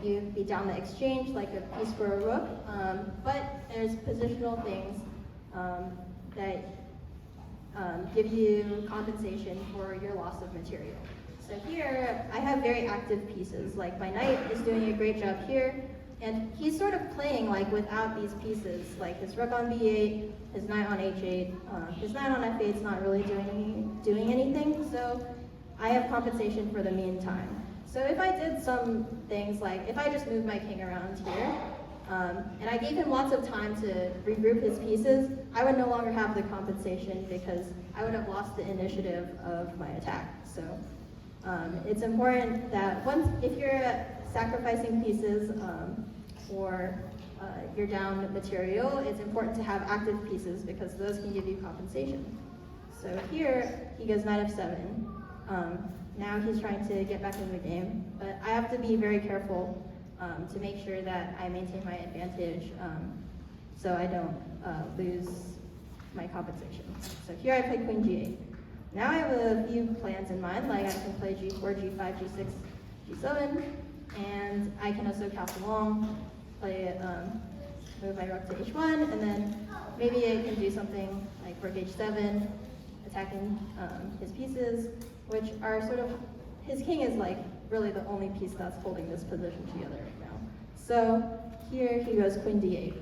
you beat down the exchange like a piece for a rook, but there's positional things that give you compensation for your loss of material. So here, I have very active pieces, like my knight is doing a great job here, and he's sort of playing like without these pieces, like his rook on b8, his knight on h8, his knight on f8 is not really doing anything, so I have compensation for the meantime. So if I did some things like, if I just moved my king around here, and I gave him lots of time to regroup his pieces, I would no longer have the compensation because I would have lost the initiative of my attack. So it's important that if you're sacrificing pieces or you're down material, it's important to have active pieces because those can give you compensation. So here, he goes knight f7. Now he's trying to get back in the game, but I have to be very careful to make sure that I maintain my advantage so I don't lose my compensation. So here I play queen g8. Now I have a few plans in mind, like I can play g4, g5, g6, g7, and I can also castle long, play move my rook to h1, and then maybe I can do something like rook h7, attacking his pieces, which are sort of, his king is like really the only piece that's holding this position together right now. So here he goes queen d8.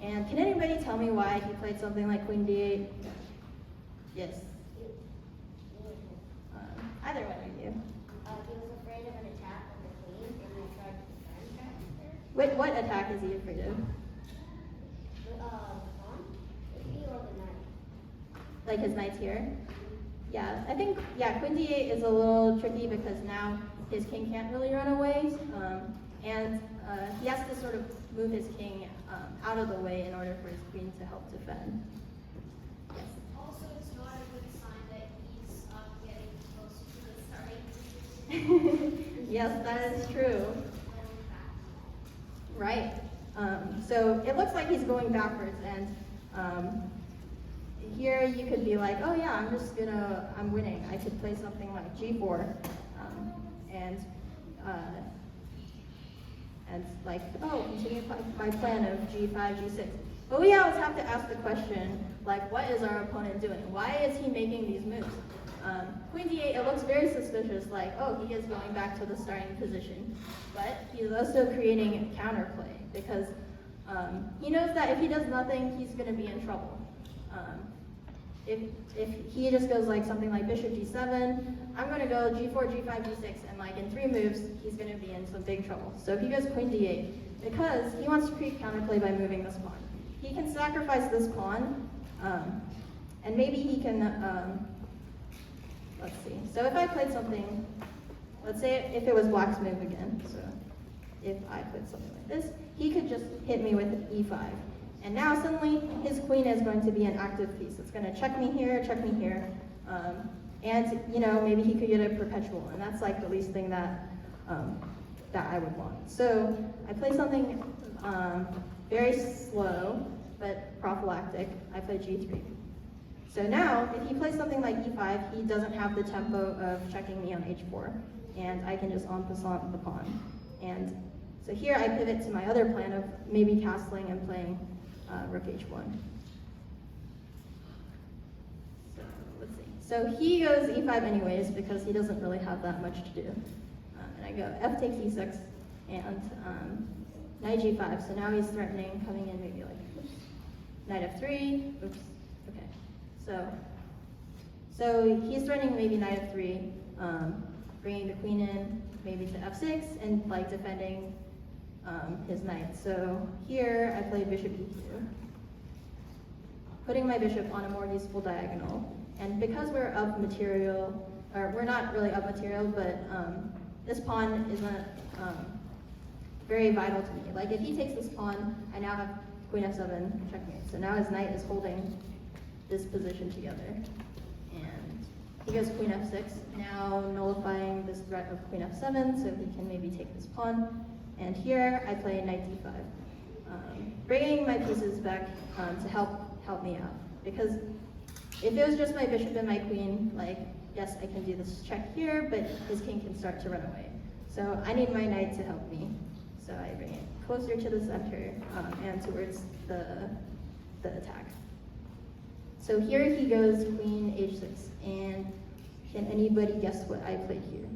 And can anybody tell me why he played something like queen d8? Yes. Either one of you. He was afraid of an attack on the queen and then tried to defend. Wait, what attack is he afraid of? The pawn? The king or the knight? Like his knight's here? Yeah, I think, queen d8 is a little tricky because now his king can't really run away, and he has to sort of move his king out of the way in order for his queen to help defend. Yes. Also, it's not a good sign that he's getting close to the starting position. Yes, that is true. Right. So it looks like he's going backwards, and here you could be like, oh yeah, I'm winning. I could play something like g4, and like, oh, continue my plan of g5, g6. But we always have to ask the question, like, what is our opponent doing? Why is he making these moves? Queen d8, it looks very suspicious, like, oh, he is going back to the starting position. But he's also creating counterplay, because he knows that if he does nothing, he's going to be in trouble. If he just goes like something like bishop g7, I'm going to go g4, g5, g6, and like in 3 moves, he's going to be in some big trouble. So if he goes queen d8, because he wants to create counterplay by moving this pawn. He can sacrifice this pawn, and maybe he can, let's see. So if I played something, let's say if it was black's move again, so if I played something like this, he could just hit me with e5. And now suddenly his queen is going to be an active piece. It's going to check me here, and maybe he could get a perpetual, and that's like the least thing that I would want. So I play something very slow but prophylactic. I play g3. So now if he plays something like e5, he doesn't have the tempo of checking me on h4, and I can just en passant the pawn. And so here I pivot to my other plan of maybe castling and playing rook h1. So let's see. So he goes e5 anyways because he doesn't really have that much to do. And I go f takes e6 and knight g5. So now he's threatening coming in maybe like oops, knight f3. Oops. Okay. So he's threatening maybe knight f3, bringing the queen in maybe to f6 and like defending his knight. So here I play bishop e2, putting my bishop on a more useful diagonal. And because we're up material, or we're not really up material, but this pawn isn't very vital to me. Like if he takes this pawn, I now have queen f7 checkmate. So now his knight is holding this position together. And he goes queen f6, now nullifying this threat of queen f7, so he can maybe take this pawn. And here I play knight d5, bringing my pieces back to help me out. Because if it was just my bishop and my queen, like, yes, I can do this check here, but his king can start to run away. So I need my knight to help me. So I bring it closer to the center and towards the attack. So here he goes queen h6, and can anybody guess what I played here?